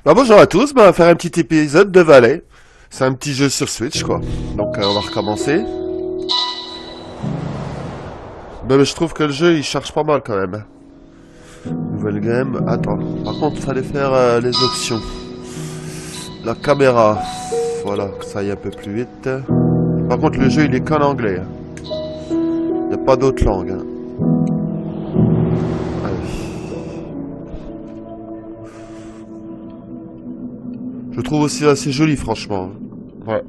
Bah bonjour à tous, on va faire un petit épisode de Valet. C'est un petit jeu sur Switch quoi. Donc on va recommencer. Mais je trouve que le jeu il charge pas mal quand même. Nouvelle game. Attends, par contre il fallait faire les options. La caméra. Voilà, que ça aille un peu plus vite. Par contre le jeu il est qu'en anglais. Il n'y a pas d'autre langue. Hein. Je trouve aussi assez joli franchement. Ouais.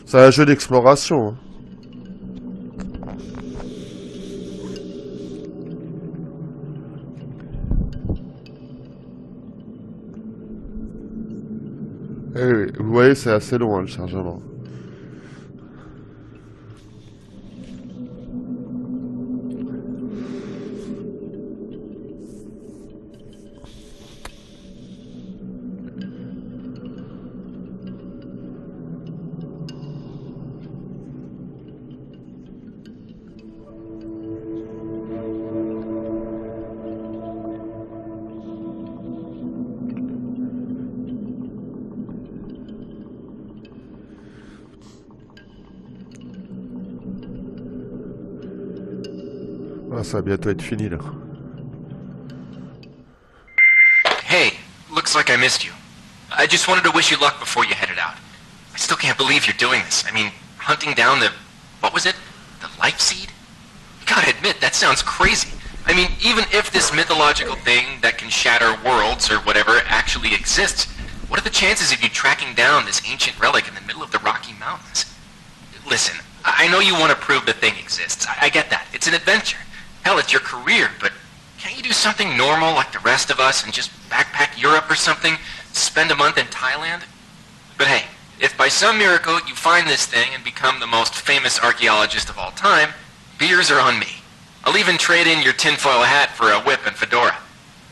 C'est un jeu d'exploration. Hein. Eh oui, vous voyez, c'est assez long hein, le chargement. Ah, ça va bientôt être fini là. Hey, looks like I missed you. I just wanted to wish you luck before you headed out. I still can't believe you're doing this. I mean, hunting down the... what was it? The life seed? You gotta admit, that sounds crazy. I mean, even if this mythological thing that can shatter worlds or whatever actually exists, what are the chances of you tracking down this ancient relic in the middle of the Rocky Mountains? Listen, I know you want to prove the thing exists. I get that. It's an adventure. Hell, it's your career, but can't you do something normal like the rest of us and just backpack Europe or something? Spend a month in Thailand? But hey, if by some miracle you find this thing and become the most famous archaeologist of all time, beers are on me. I'll even trade in your tinfoil hat for a whip and fedora.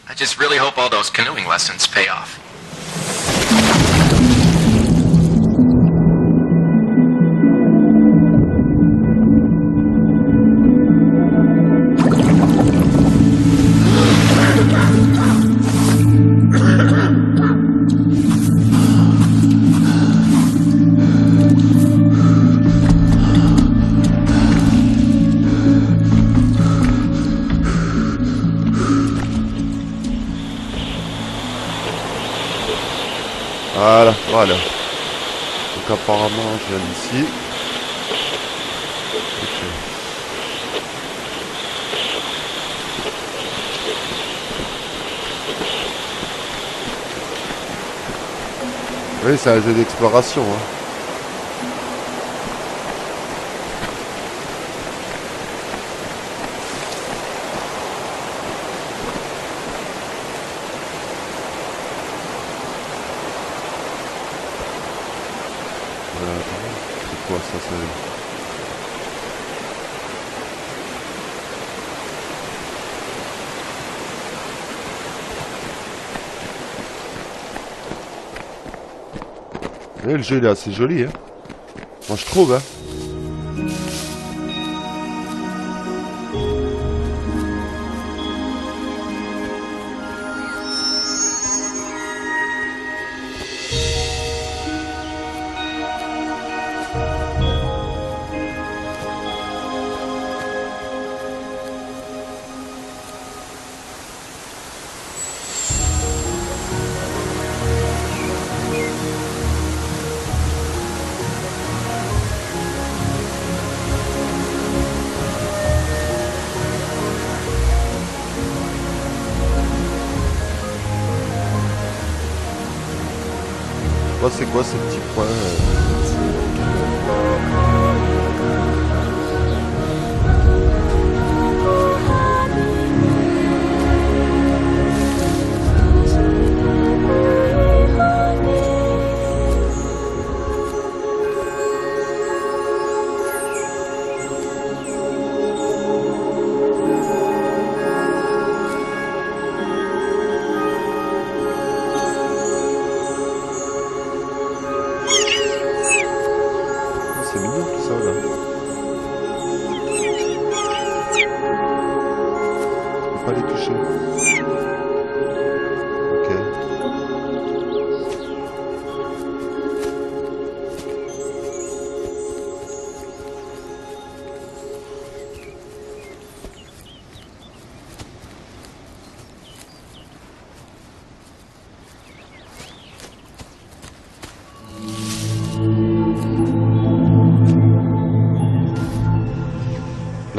I just really hope all those canoeing lessons pay off. Voilà. Donc apparemment je viens d'ici. Ok. Oui, c'est un jeu d'exploration. Hein. C'est quoi ça, le jeu il est assez joli, hein. Moi je trouve, hein. C'est quoi ces petits points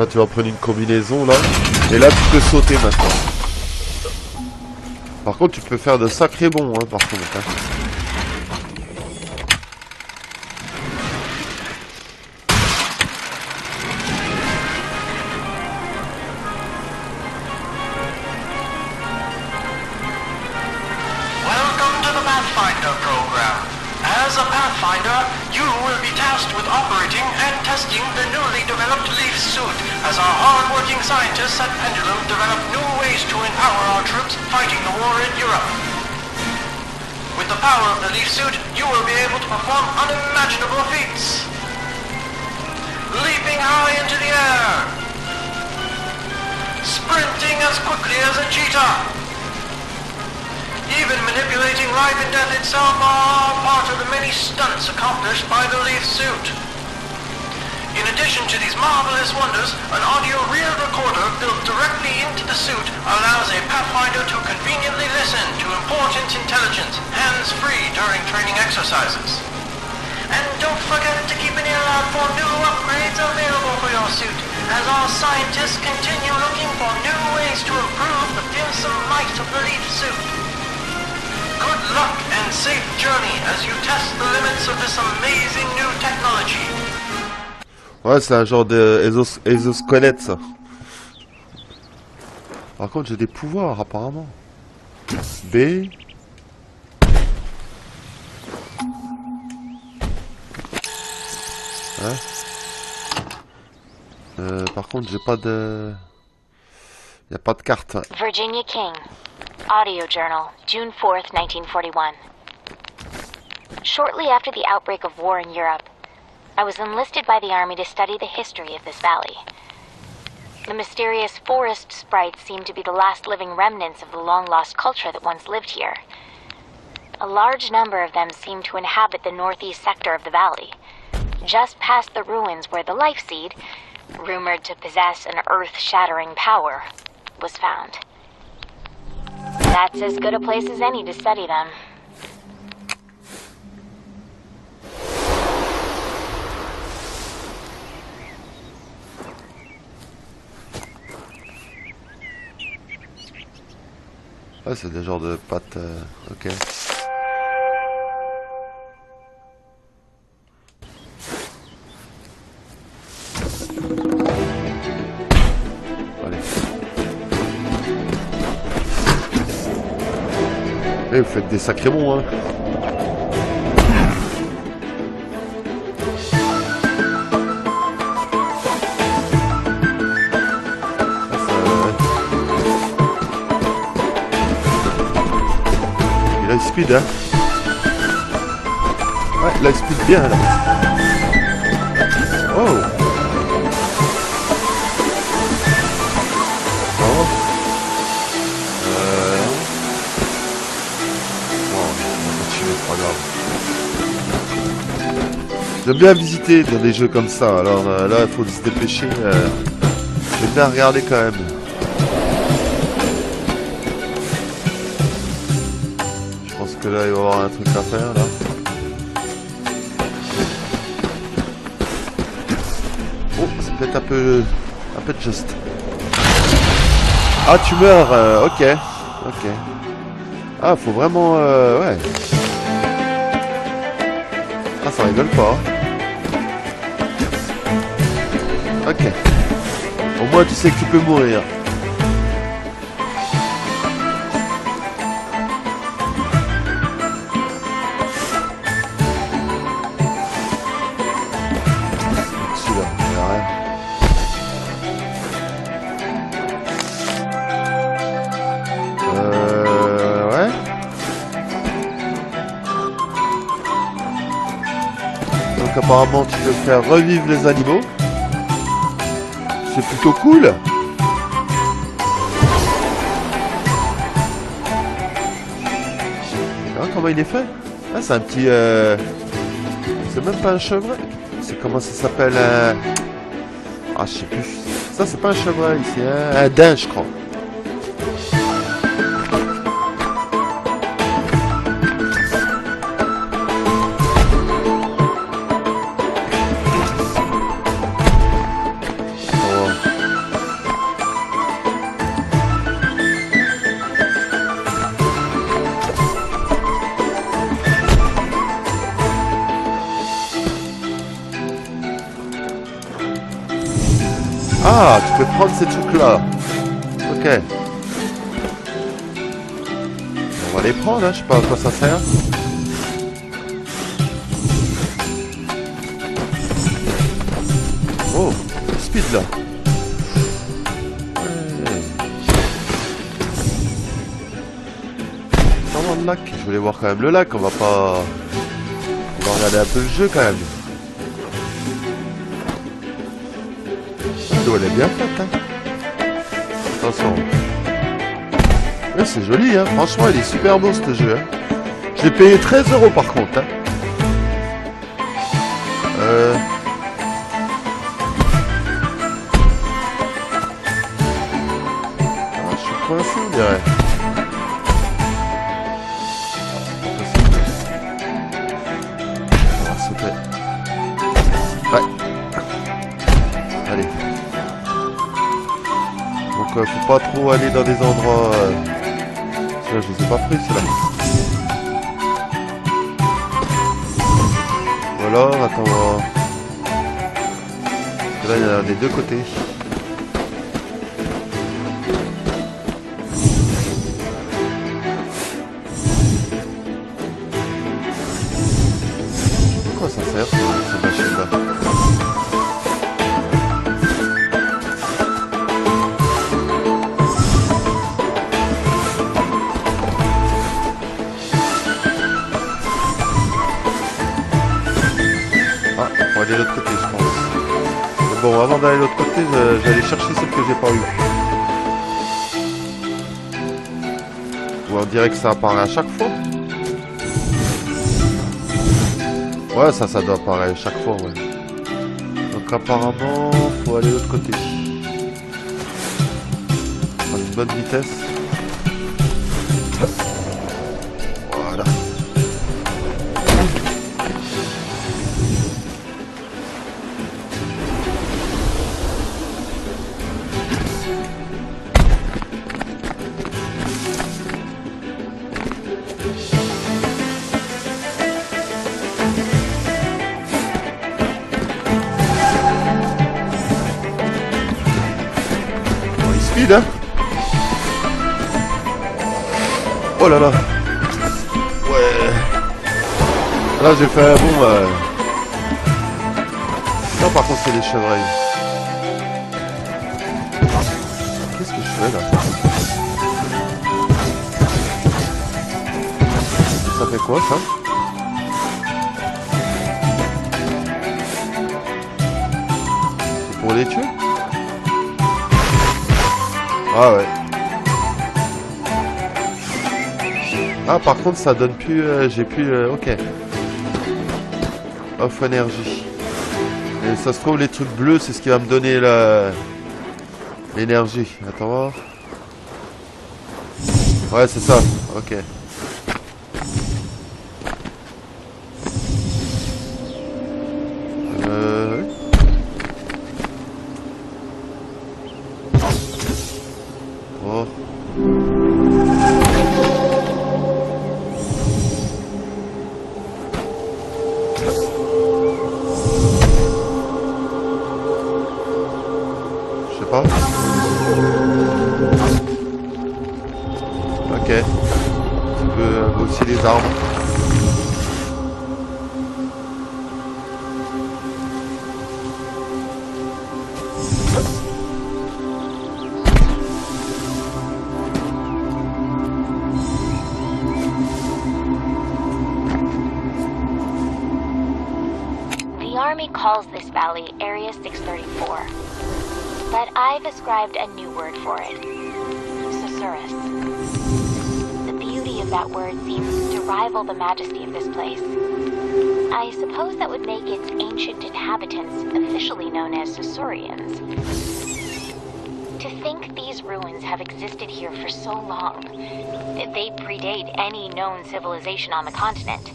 Là, tu vas prendre une combinaison, là. Et là, tu peux sauter maintenant. Par contre, tu peux faire de sacrés bons, hein, par contre. Hein. Welcome to the Pathfinder program. As a Pathfinder, you will be tasked with operating and testing the newly developed Leaf suit as our hard-working scientists at Pendulum develop new ways to empower our troops fighting the war in Europe. With the power of the Leaf suit, you will be able to perform unimaginable feats. Leaping high into the air. Sprinting as quickly as a cheetah. Even manipulating life and death itself are part of the many stunts accomplished by the Leaf suit. In addition to these marvelous wonders, an audio reel recorder built directly into the suit allows a Pathfinder to conveniently listen to important intelligence, hands-free during training exercises. And don't forget to keep an ear out for new upgrades available for your suit, as our scientists continue looking for new ways to improve the fearsome might of the Leaf suit. Good luck and safe journey as you test the limits of this amazing new technology. Ouais, c'est un genre de exosquelette, ça. Par contre, j'ai des pouvoirs, apparemment. B. Hein? Par contre, j'ai pas de... Y a pas de carte. Virginia King. Audio Journal, June 4th, 1941. Shortly after the outbreak of war in Europe, I was enlisted by the Army to study the history of this valley. The mysterious forest sprites seem to be the last living remnants of the long-lost culture that once lived here. A large number of them seem to inhabit the northeast sector of the valley, just past the ruins where the life seed, rumored to possess an earth-shattering power, was found. That's as good a place as any to study them. Ah, c'est des genres de pâtes, ok. Allez. Et vous faites des sacrés bons, hein. Il a speed, hein. Ouais, il a speed bien, là. Oh. Oh. Pas grave. J'aime bien visiter dans des jeux comme ça, alors là il faut se dépêcher. J'aime bien regarder quand même. Je pense que là il va y avoir un truc à faire là. Oh, c'est peut-être un peu juste. Ah, tu meurs, ok. Ok. Ah, faut vraiment, ouais. Ah, ça rigole pas. Ok. Au moins, tu sais que tu peux mourir. Celui-là, il y a rien. Ouais. Donc apparemment tu veux faire revivre les animaux. C'est plutôt cool. Ah, comment il est fait? Ah, c'est un petit... C'est même pas un chevreuil. C'est comment ça s'appelle? Ah, je sais plus. Ça, c'est pas un chevreuil, c'est un daim, je crois. Ah, tu peux prendre ces trucs-là. Ok. On va les prendre, hein. Je sais pas à quoi ça sert. Oh, speed là. Vraiment le lac. Je voulais voir quand même le lac. On va pas... On va regarder un peu le jeu quand même. L'eau elle est bien faite, hein. Attention. Ouais, c'est joli, hein. Franchement, il est super beau ce jeu, hein. Je l'ai payé 13 € par contre, hein. Ah, je suis coincé, on dirait. On va sauter. Ouais. Allez. Donc, faut pas trop aller dans des endroits... Là, je les ai pas pris, ceux-là. Voilà, attends, parce que là, il y en a des deux côtés. Pourquoi ça sert, cette machine-là? De l'autre côté, je pense. Mais bon, avant d'aller de l'autre côté, j'allais chercher celle que j'ai pas eu. Ou on dirait que ça apparaît à chaque fois. Ouais, ça doit apparaître à chaque fois, ouais. Donc apparemment, faut aller de l'autre côté. À une bonne vitesse. Voilà. Hein. Oh là là. Ouais. Là j'ai fait un bon... Non par contre c'est les chevreuils. Qu'est-ce que je fais là? Ça fait quoi ça? C'est pour les tuer? Ah ouais. Ah par contre ça donne plus... j'ai plus... ok. Off énergie. Et ça se trouve les trucs bleus c'est ce qui va me donner l'énergie. Attends voir. Ouais c'est ça. Ok. Ok. Tu peux aussi les arbres. The Army calls this valley Area 634, but I've ascribed a new word for it. Susurrus. The beauty of that word seems to rival the majesty of this place. I suppose that would make its ancient inhabitants officially known as Susurians. To think these ruins have existed here for so long, they predate any known civilization on the continent.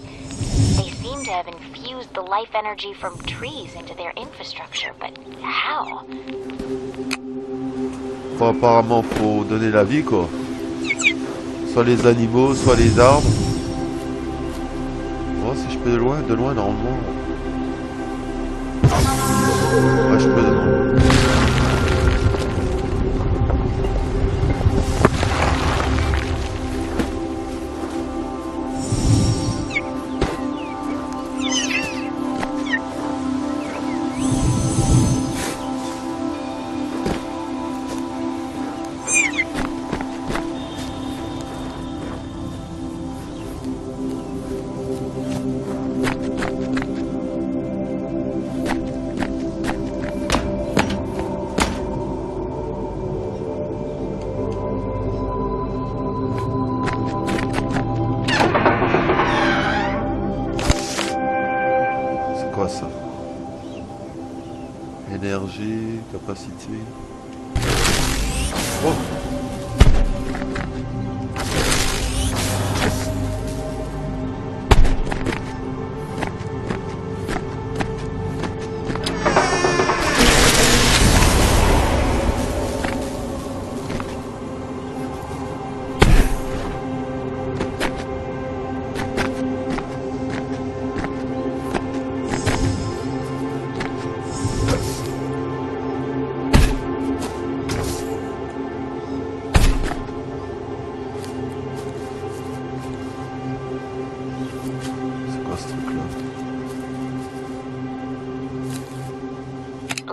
They seem to have infused the life energy from trees into their infrastructure, but how? Bon, apparemment, faut donner la vie, quoi. Soit les animaux, soit les arbres. Bon, si je peux de loin, normalement. Ouais, je peux de loin. quoi ça? Énergie, capacité. Oh.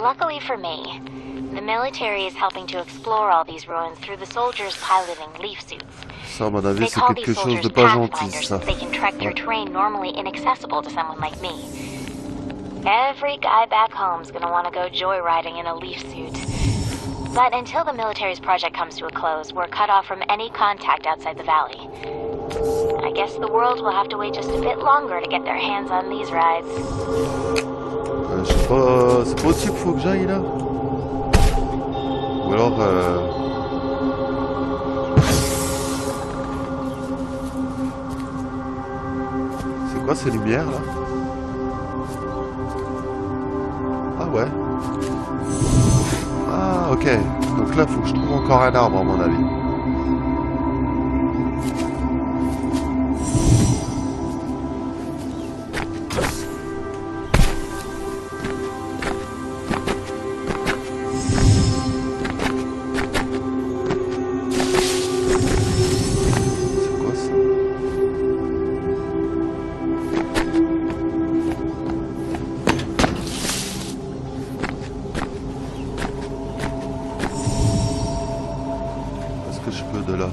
Luckily for me, the military is helping to explore all these ruins through the soldiers piloting leaf suits. Ça, à mon avis, They c'est call quelque these chose soldiers de pas gentil, pathfinders ça. so they can trek through terrain normally inaccessible to someone like me. Every guy back home's gonna want to go joyriding in a leaf suit. But until the military's project comes to a close, we're cut off from any contact outside the valley. I guess the world will have to wait just a bit longer to get their hands on these rides. Je sais pas, c'est pas au-dessus qu'il faut que j'aille là? Ou alors c'est quoi ces lumières là? Ah ouais. Ah ok. Donc là faut que je trouve encore un arbre à mon avis. De là.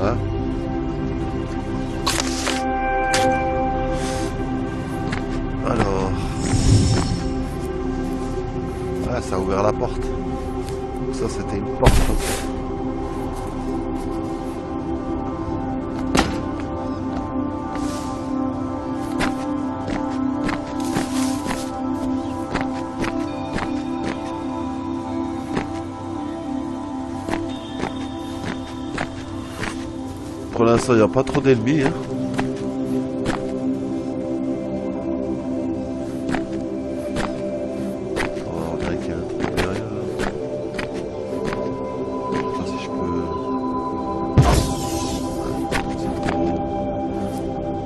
Hein? Alors. Ah, ça a ouvert la porte. Ça, c'était une porte. Pour l'instant, il n'y a pas trop d'ennemis. Hein. On va dire qu'il y a un truc derrière. Je sais pas si je peux...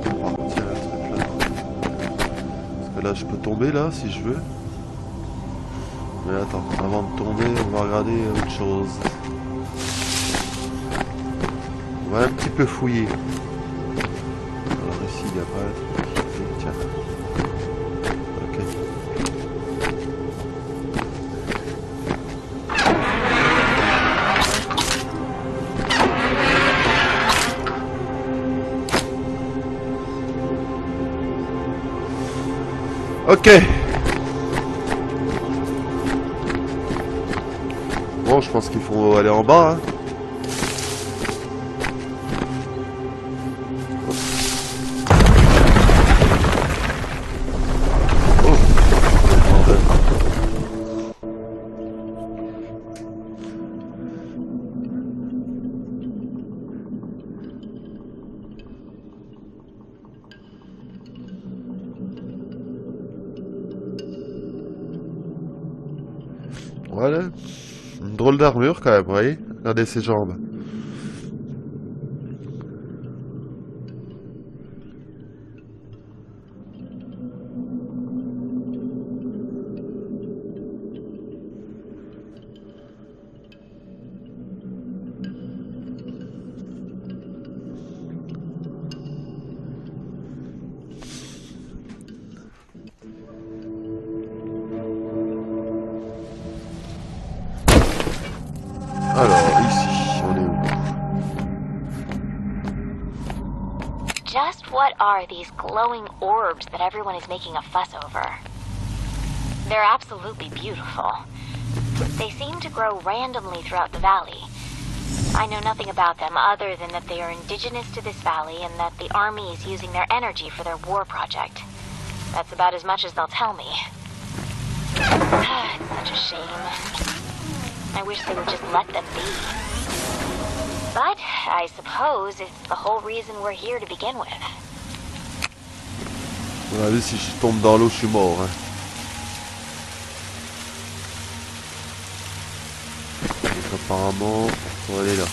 C'est trop... partir un truc là. Parce que là, je peux tomber là, si je veux. Mais attends, avant de tomber, on va regarder autre chose. On va un petit peu fouiller. Alors ici, il n'y a pas un truc. Tiens. Ok. Ok. Bon, je pense qu'il faut aller en bas. Hein. Voilà. Une drôle d'armure quand même, vous voyez? Regardez ses jambes. Alors, ici, on est où? Just what are these glowing orbs that everyone is making a fuss over? They're absolutely beautiful. They seem to grow randomly throughout the valley. I know nothing about them other than that they are indigenous to this valley and that the army is using their energy for their war project. That's about as much as they'll tell me. It's such a shame. I wish they would just let them be. But I suppose it's the whole reason we're here to begin with. On a vu, si je tombe dans l'eau, je suis mort. Hein. Donc apparemment, on va aller là.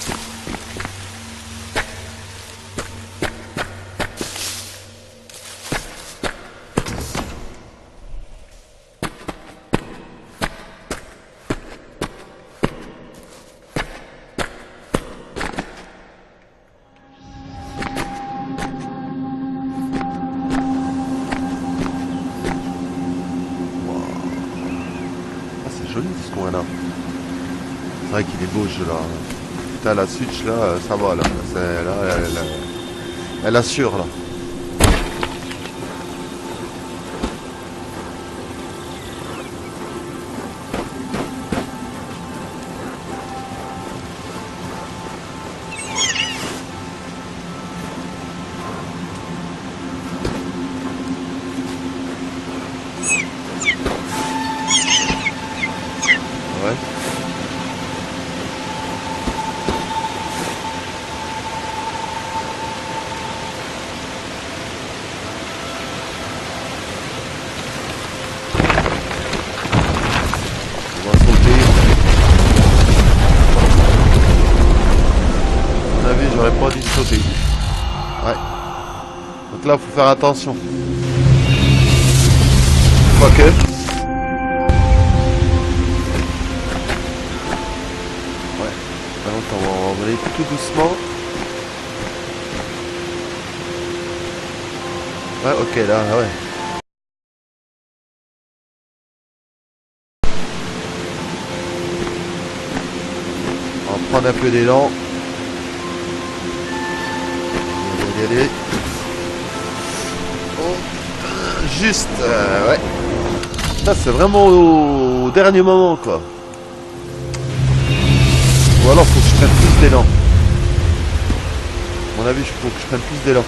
C'est vrai qu'il est beau ce jeu là. Putain, la Switch là, ça va là. Là elle assure là. Ouais. Donc là, faut faire attention. Quoique. Ouais. Donc on va aller tout doucement. Ouais, ok, là, ouais. On va prendre un peu d'élan. Allez. Oh, juste, ouais. Ça c'est vraiment au dernier moment quoi. Ou alors faut que je prenne plus d'élan. À mon avis, il faut que je prenne plus d'élan.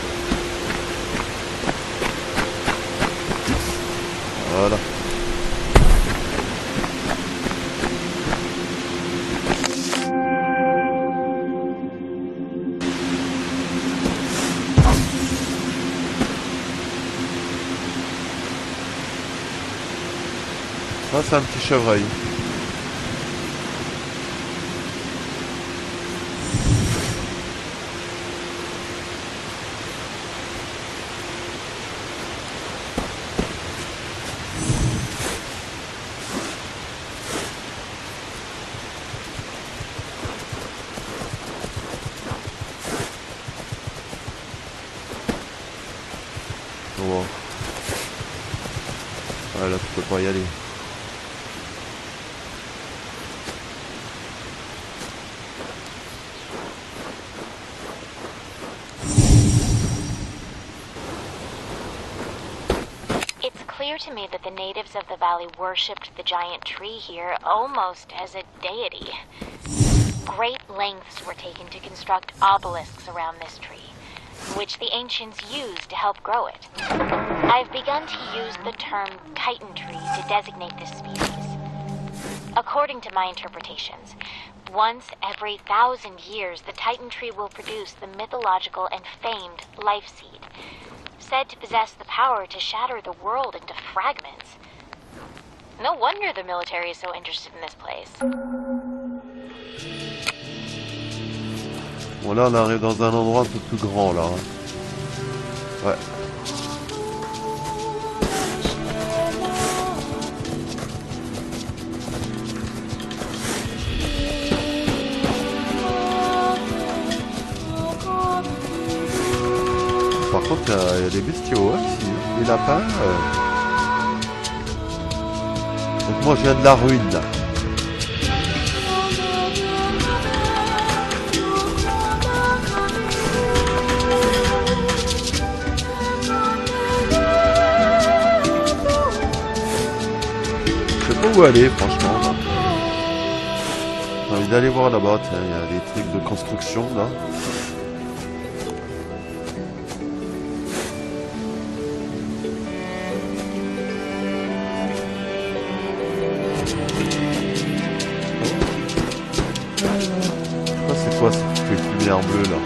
Voilà. Ça c'est un petit chevreuil. Bon. Ah là tu peux pas y aller. Clear to me that the natives of the valley worshipped the giant tree here almost as a deity. Great lengths were taken to construct obelisks around this tree, which the ancients used to help grow it. I've begun to use the term Titan tree to designate this species. According to my interpretations, once every 1,000 years the Titan tree will produce the mythological and famed life seed, said to possess the power to shatter the world into fragments. No wonder the military is so interested in this place. Bon là on arrive dans un endroit un peu plus grand là. Ouais. Par contre, il y a des bestiaux hein, ici, des lapins. Donc moi je viens de la ruine là. trop où aller, franchement. Là. J'ai envie d'aller voir là-bas, tiens, il y a des trucs de construction là. Ça c'est quoi cette lumière bleue là?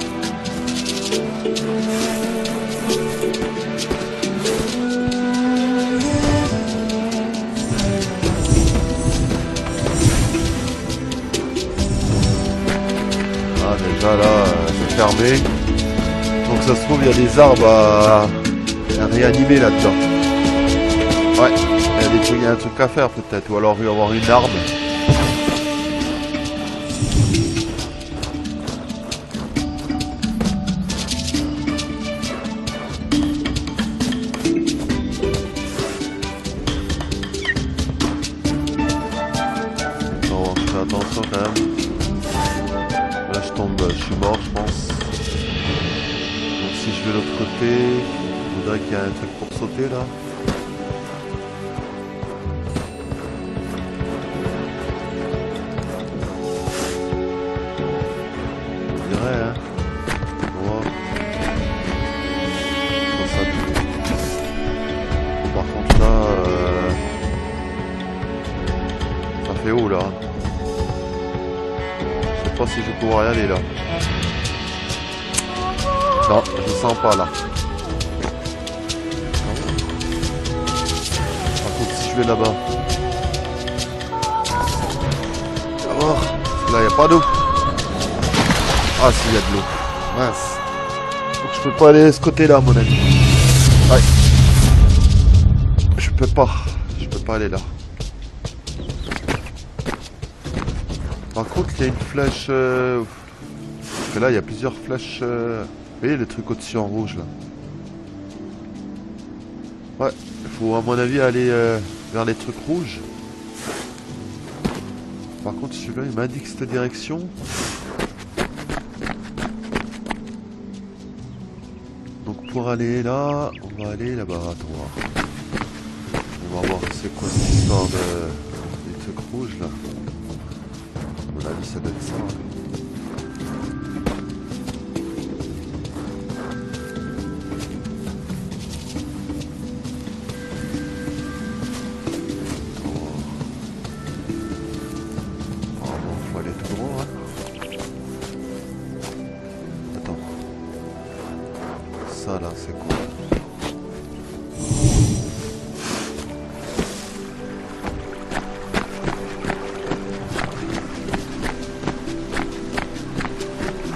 Déjà là, c'est fermé. Donc ça se trouve, il y a des arbres à réanimer là-dedans. Ouais, il y a un truc à faire peut-être. Ou alors il va y avoir une arme. Non, fais attention quand même. Je suis mort, je pense. Donc si je vais de l'autre côté, je voudrais qu'il y ait un truc pour sauter là. Je dirais, hein. Wow. Ça, par contre là, ça fait haut là. Je sais pas si je vais pouvoir y aller là. Non, je sens pas là. Par contre, si je vais là-bas. Alors, là, il n'y a pas d'eau. Ah, si, il y a de l'eau. Mince. Donc, je peux pas aller de ce côté-là, mon ami. Ouais. Je peux pas aller là. Par contre, il y a une flèche. Parce que là, il y a plusieurs flèches. Vous voyez le truc au-dessus en rouge là. Ouais, il faut à mon avis aller vers les trucs rouges. Par contre, celui-là, il m'indique cette direction. Donc pour aller là, on va aller là-bas. Attends, voir. On va voir c'est quoi cette histoire des trucs rouges là. À mon avis, ça doit être ça. Là, c'est quoi?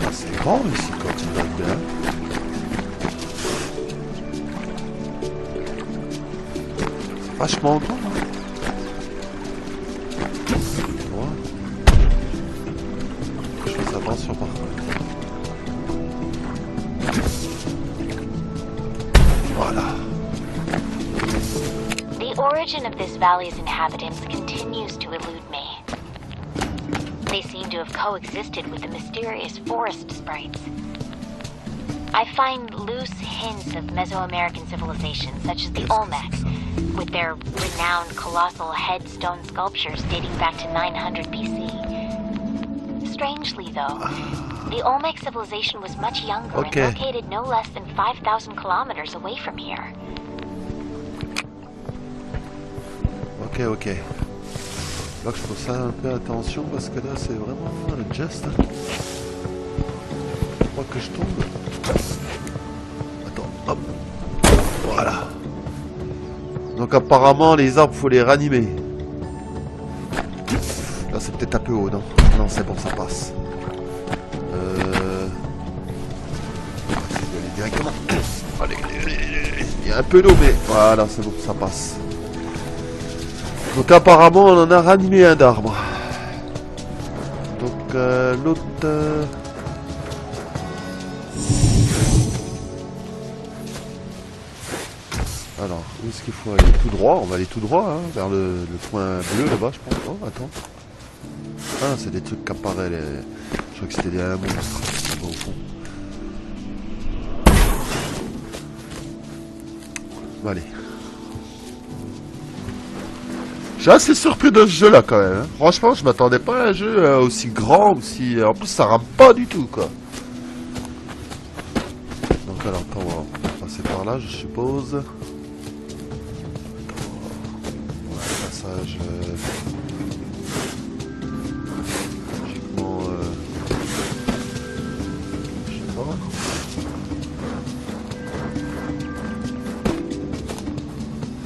Ah, c'est grand ici quand tu vas bien. C'est vachement grand. Hein. Je fais attention par contre. The origin of this valley's inhabitants continues to elude me. They seem to have coexisted with the mysterious forest sprites. I find loose hints of Mesoamerican civilization, such as the Olmecs, with their renowned colossal headstone sculptures dating back to 900 BC. Strangely, though, the Olmec civilization was much younger and located no less than 5,000 kilometers away from here. Ok. Là, je faut ça un peu attention parce que là, c'est vraiment le geste. Je crois que je tombe. Attends, hop. Voilà. Donc apparemment, les arbres, faut les ranimer. Là, c'est peut-être un peu haut, non? Non, c'est bon, ça passe. Je vais aller directement. Allez. Il y a un peu d'eau, mais voilà, c'est bon, ça passe. Donc apparemment on en a ranimé un d'arbre. Donc l'autre... Alors, où est-ce qu'il faut aller? Tout droit, on va aller tout droit, hein, vers le point bleu là-bas, je pense. Oh, attends. Ah, c'est des trucs qui apparaissent. Je crois que c'était un monstre au fond. Bon, allez. Je suis assez surpris de ce jeu là quand même. Hein. Franchement, je m'attendais pas à un jeu aussi grand, aussi. En plus, ça rame pas du tout quoi. Donc, alors, attends, on va passer par là, je suppose. Attends, passage. Logiquement. Je sais pas.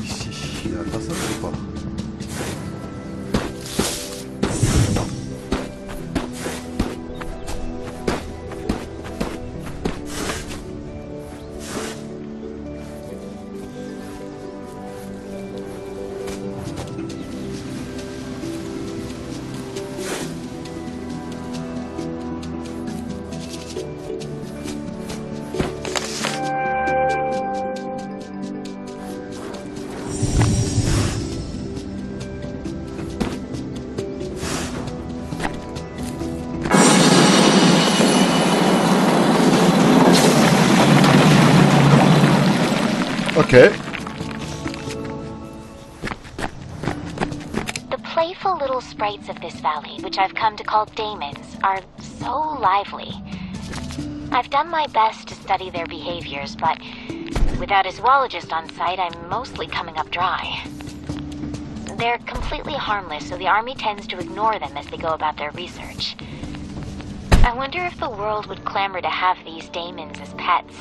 Ici, il y a personne ou pas? Okay. The playful little sprites of this valley, which I've come to call daemons, are so lively. I've done my best to study their behaviors, but without a zoologist on site, I'm mostly coming up dry. They're completely harmless, so the army tends to ignore them as they go about their research. I wonder if the world would clamor to have these daemons as pets.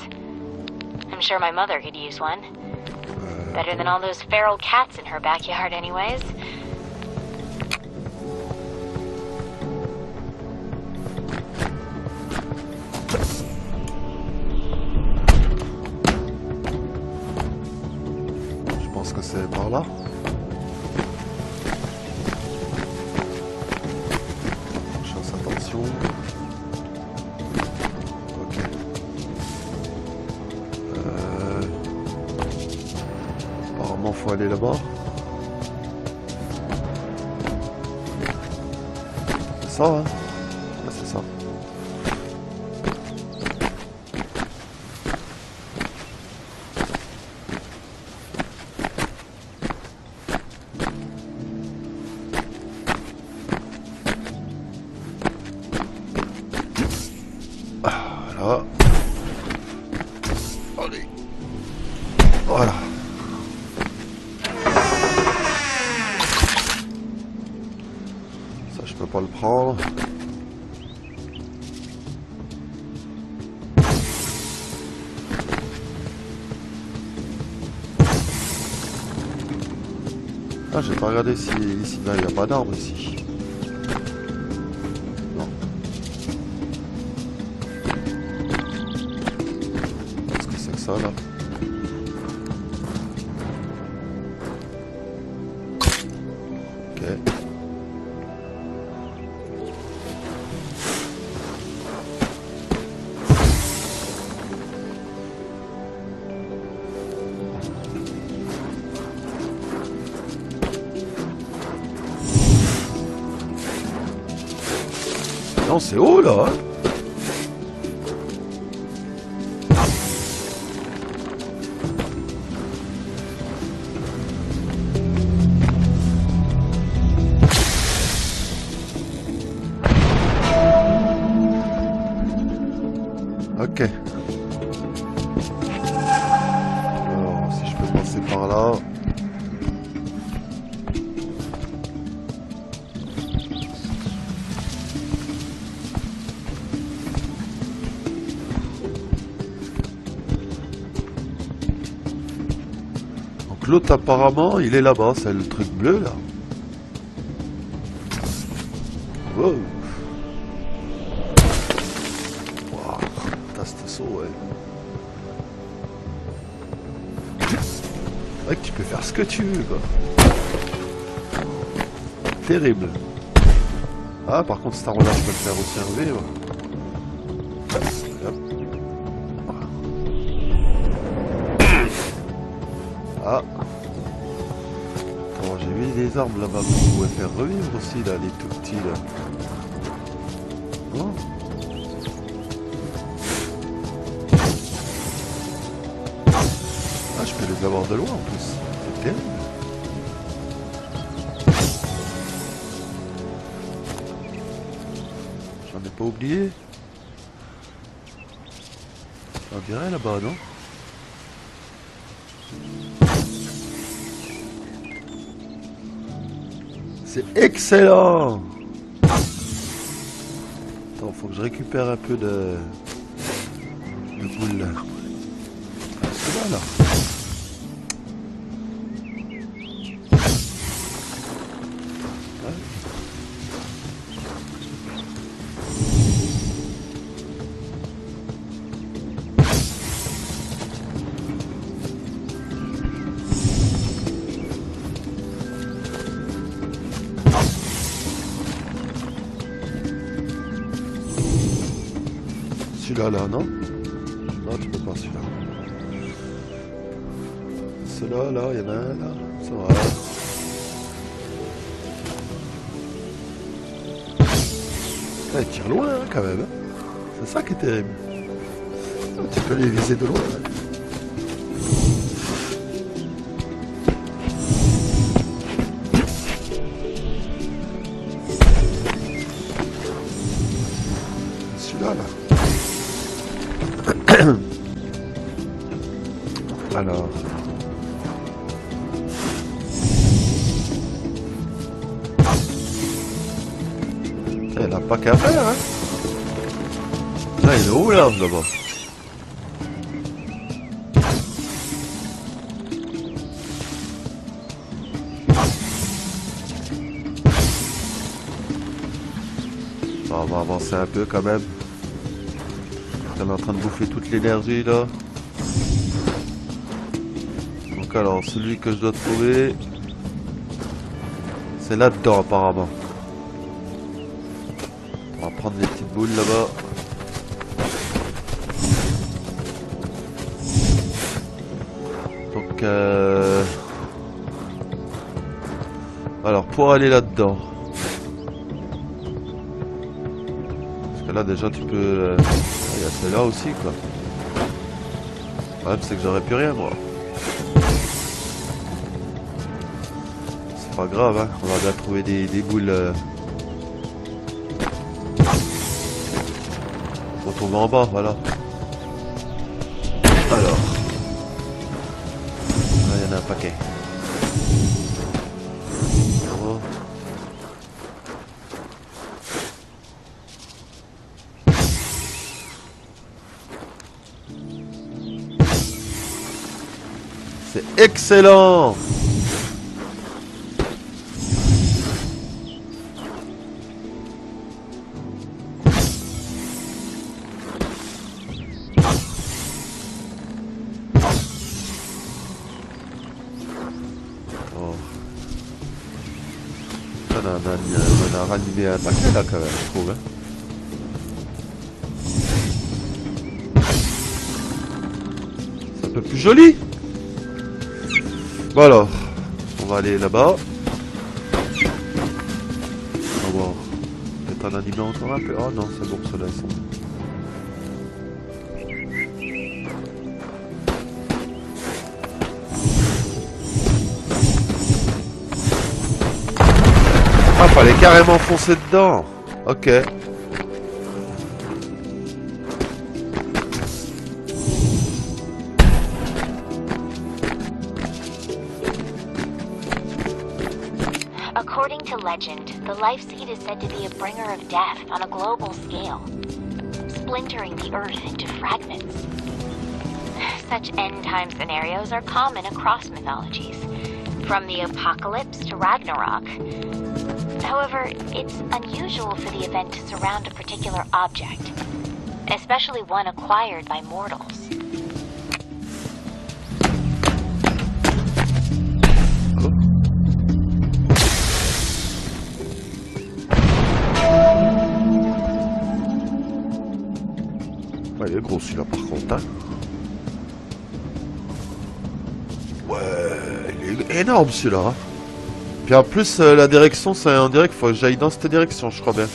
I'm sure my mother could use one. Better than all those feral cats in her backyard anyways. Je pense que c'est par là. Je fasse attention. Faut aller là-bas. C'est ça, hein? Ouais, c'est ça. Voilà. Allez. Voilà. Je peux pas le prendre. Ah, j'ai pas regardé si ici, là, il n'y a pas d'arbre ici. Non. Qu'est-ce que c'est que ça là? Ok. Non, c'est haut là. Ok. Alors, si je peux passer par là. L'autre apparemment il est là-bas, c'est le truc bleu là. Wow. Wow, t'as ce saut, ouais. Ouais, tu peux faire ce que tu veux quoi. Terrible. Ah par contre cet arbre là je peux le faire aussi en V. Ouais. Ah. Oh, j'ai vu des arbres là-bas qu'on pouvait faire revivre aussi là, les tout petits là. Oh. Ah, je peux les avoir de loin en plus. C'est terrible. pas oublié. On dirait là-bas, non? C'est excellent! Attends, faut que je récupère un peu de boules là. C'est là. Celui-là, là, non? Non, tu peux pas celui-là. Celui-là, là, il y en a un, là. Ça va. Ah, il tire loin, hein, quand même. Hein. C'est ça qui est terrible. Ah, tu peux les viser de loin. Hein. Celui-là, là. Alors. Elle n'a pas qu'à faire, hein. Là, il est où, l'arme, d'abord? Bon, on va avancer un peu, quand même. On est en train de bouffer toute l'énergie, là. Donc, alors, celui que je dois trouver... C'est là-dedans, apparemment. On va prendre les petites boules là-bas. Donc, alors, pour aller là-dedans. Parce que là, déjà, tu peux... Il y a celle-là aussi, quoi. Le problème, c'est que j'aurais plus rien, moi. C'est pas grave, hein. On va bien trouver des boules... On tombe en bas, voilà. Alors. Là, il y en a un paquet. Oh. C'est excellent! On a ranimé un paquet là quand même, je trouve. Hein. C'est un peu plus joli. Bon alors, on va aller là-bas. On va voir. Peut-être en animer encore un peu. Oh non, c'est bon, ceux-là ils sont. Ah, fallait carrément foncer dedans. Ok. According to legend, the life seed is said to be a bringer of death on a global scale, splintering the earth into fragments. Such end-time scenarios are common across mythologies, from the apocalypse to Ragnarok. However, it's unusual for the event to surround a particular object, especially one acquired by mortals. Ouais, il est gros celui-là par contre. Hein. Ouais, il est énorme celui-là. Hein. Puis en plus, la direction, c'est on dirait qu'il faut que j'aille dans cette direction, je crois bien.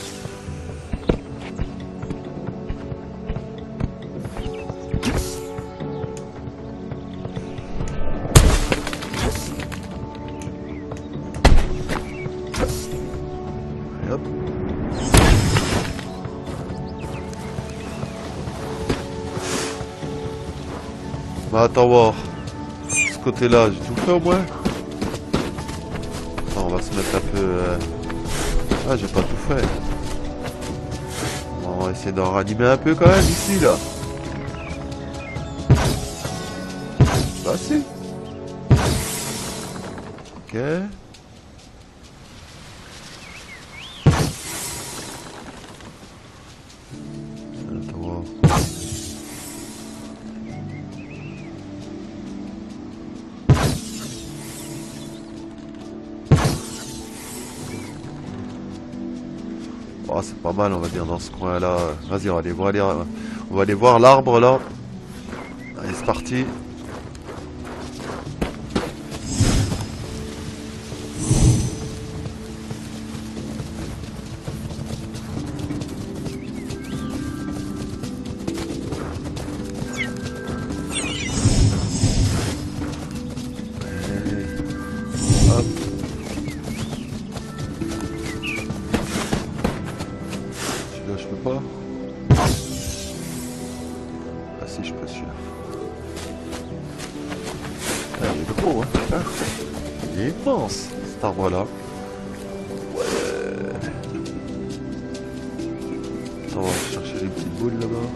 Et hop. Bah attends voir. Ce côté-là, j'ai tout fait au moins. Attends, on va se mettre un peu... Ah, j'ai pas tout fait. On va essayer d'en ranimer un peu quand même ici, là. Bah si. Ok. Attends voir. Oh, c'est pas mal, on va dire, dans ce coin-là. Vas-y, on va aller voir l'arbre, là. Allez, c'est parti. Hop. Celui-là, je peux pas. Ah si, je peux celui-là. Ah, il est gros, hein. Ah, il est immense, cet arbre-là. Ouais. Attends, on va chercher les petites boules là-bas.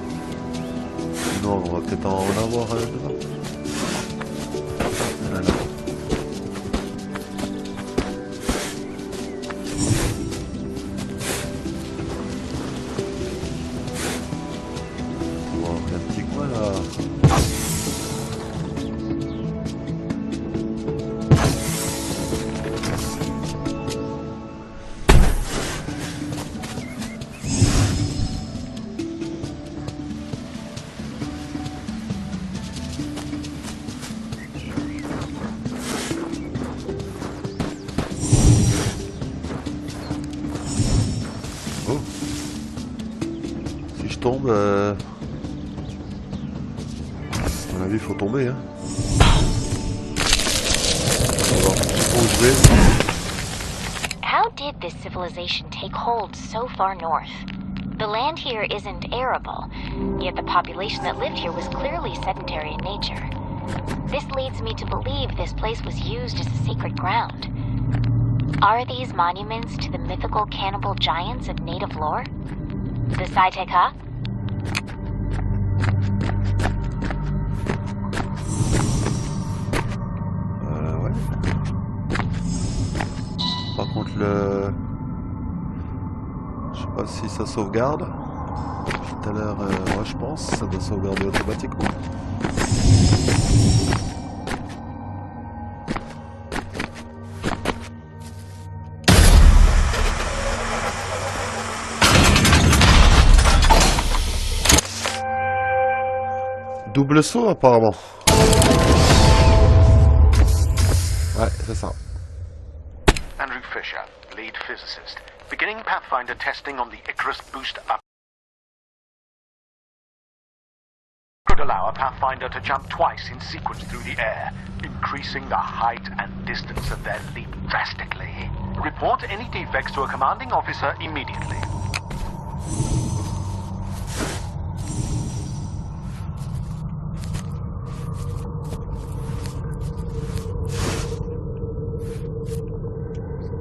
Sinon, on va peut-être en avoir là-bas. Voilà. Tombe, à mon avis, il faut tomber, hein. How did this civilization take hold so far north? The land here isn't arable, yet the population that lived here was clearly sedentary in nature. This leads me to believe this place was used as a sacred ground. Are these monuments to the mythical cannibal giants of native lore? The Saiteka? Ouais. Par contre le... Je sais pas si ça sauvegarde. Tout à l'heure, ouais, je pense ça doit sauvegarder automatiquement. Double saut apparemment. Ouais, c'est ça. Andrew Fisher, lead physicist. Beginning Pathfinder testing on the Icarus boost up. Could allow a Pathfinder to jump twice in sequence through the air, increasing the height and distance of their leap drastically. Report any defects to a commanding officer immediately.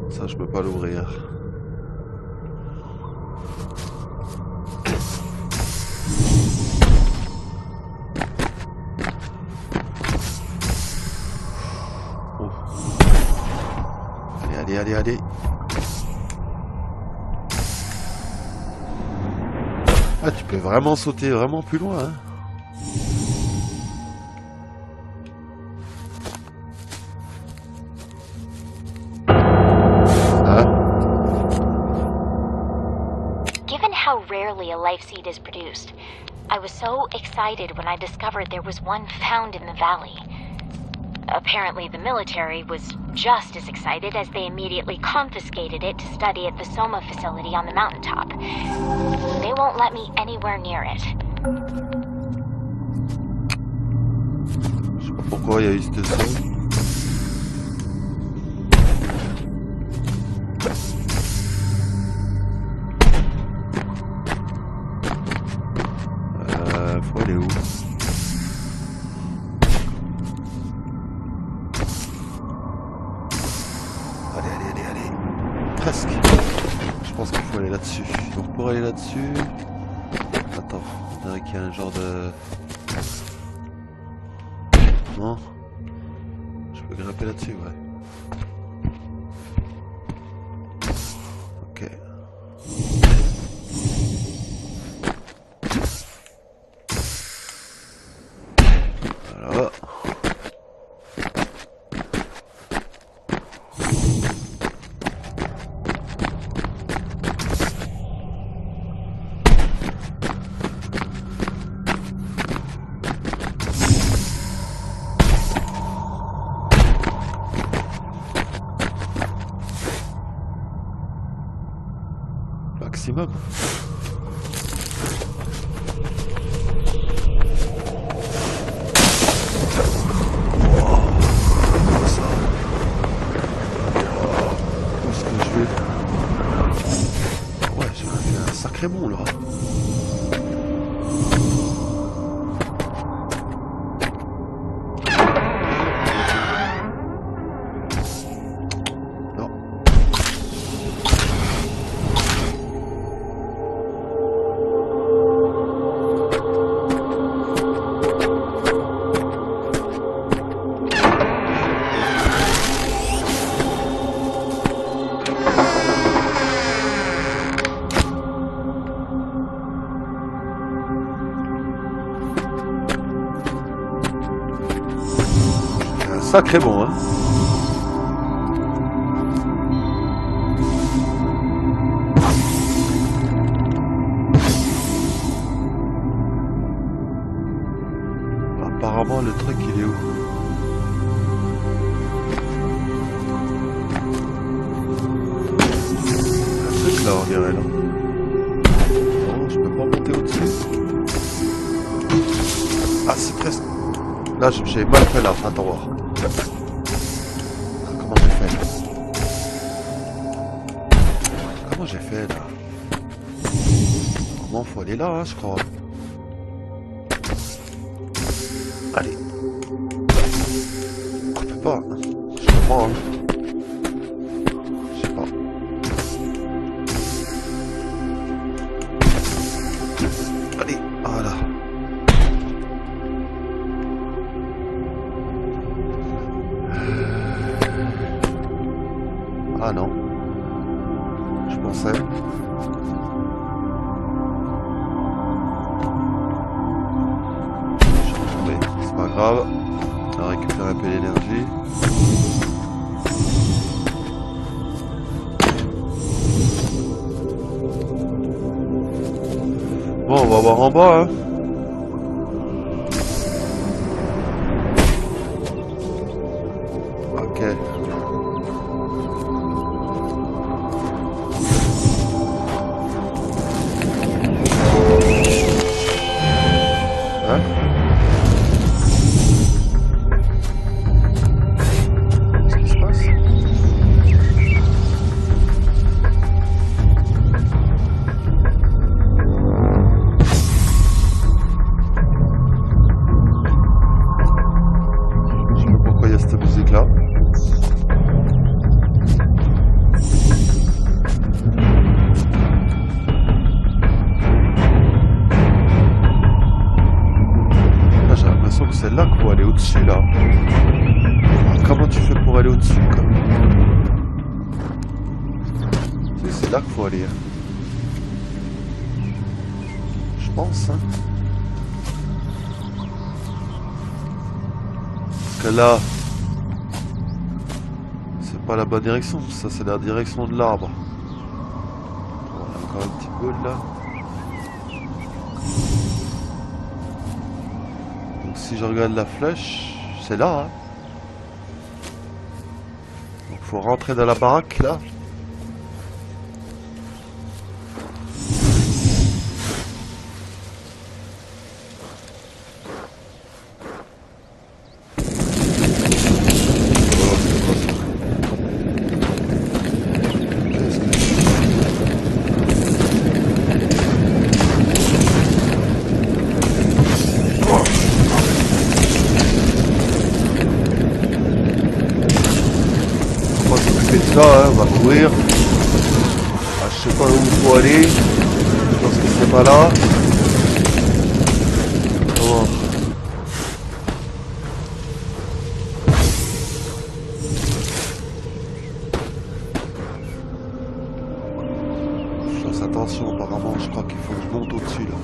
Ça, je peux pas l'ouvrir. Oh. Allez, allez, allez, allez. Ah, tu peux vraiment sauter vraiment plus loin, hein. How rarely a life seed is produced. I was so excited when I discovered there was one found in the valley. Apparently the military was just as excited as they immediately confiscated it to study at the Soma facility on the mountaintop. They won't let me anywhere near it. Je sais pas pourquoi il y a eu cette scène. Faut aller où? presque. Je pense qu'il faut aller là-dessus. Donc pour aller là-dessus... Attends, on dirait qu'il y a un genre de... Non. Je peux grimper là-dessus, ouais. Ok. Voilà. Maximum. Où est-ce que je vais? Ouais, j'ai fait un sacré bond là. Sacré bon, hein. Apparemment, le truc, il est où? Un truc là, on dirait, là. Non, je peux pas monter au-dessus. Ah, c'est presque... Là, j'ai mal fait, là. Attends, voir. Comment j'ai fait? Comment j'ai fait là? Comment faut aller là, hein, je crois. Allez. On peut pas. Je comprends. Hein. Je sais pas. Allez, voilà. Ah non, je pensais. Je suis retombé, c'est pas grave. On va récupérer un peu d'énergie. Bon, on va voir en bas, hein. Ok. C'est là qu'il faut aller au-dessus là. Alors, comment tu fais pour aller au-dessus comme... C'est là qu'il faut aller. Hein. Je pense. Hein. Parce que là, c'est pas la bonne direction. Ça c'est la direction de l'arbre. On a encore un petit bol là. Si je regarde la flèche, c'est là. Hein. Donc faut rentrer dans la baraque là. Ça, hein, on va courir. Ah, je sais pas où il faut aller. Je pense que c'est pas là. Oh. Je fasse attention, apparemment, je crois qu'il faut que je monte au-dessus là.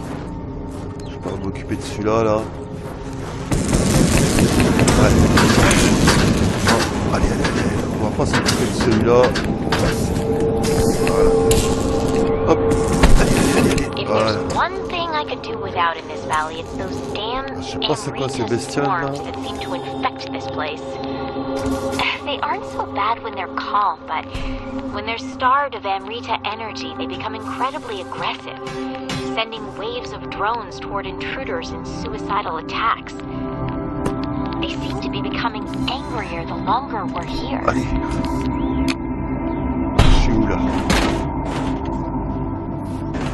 Je vais pas m'occuper de celui-là là. Ouais. Oh, allez, on va pas s'occuper de celui-là. Voilà. Hop. If there's one thing I could do without in this valley, it's those damn Je sais pas c'est quoi ces bestioles là. swarms that seem to infect this place. They aren't so bad when they're calm, but when they're starved of Amrita energy, they become incredibly aggressive, sending waves of drones toward intruders in suicidal attacks. They seem to be becoming angrier the longer we're here. Allez. Je suis où là?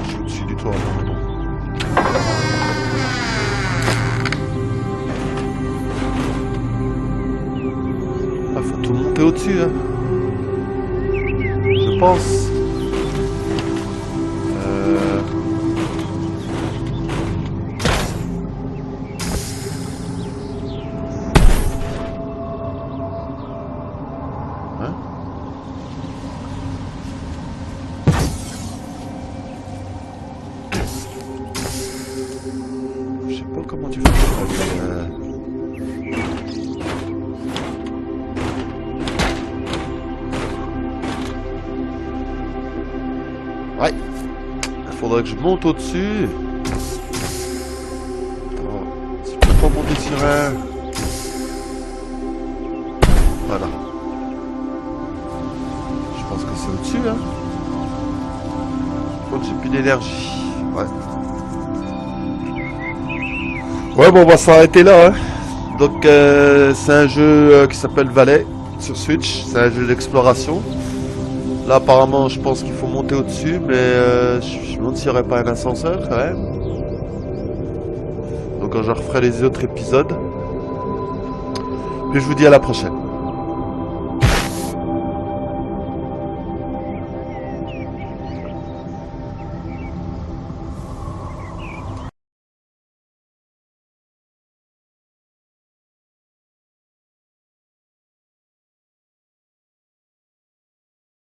Je suis au-dessus du toit là. Ah, faut tout monter au-dessus, hein. Je pense. Hein? Je sais pas comment tu fais ça. Ouais, il faudrait que je monte au-dessus. Attends, si je peux pas monter sur un... Voilà. Je pense que c'est au-dessus, hein. Je crois que j'ai plus d'énergie. Ouais. Ouais, bon, on va s'arrêter là, hein. Donc, c'est un jeu qui s'appelle Valais sur Switch. C'est un jeu d'exploration. Là, apparemment, je pense qu'il faut monter au-dessus, mais je me demande s'il n'y aurait pas un ascenseur quand même. Donc, quand je referai les autres épisodes. Puis je vous dis à la prochaine.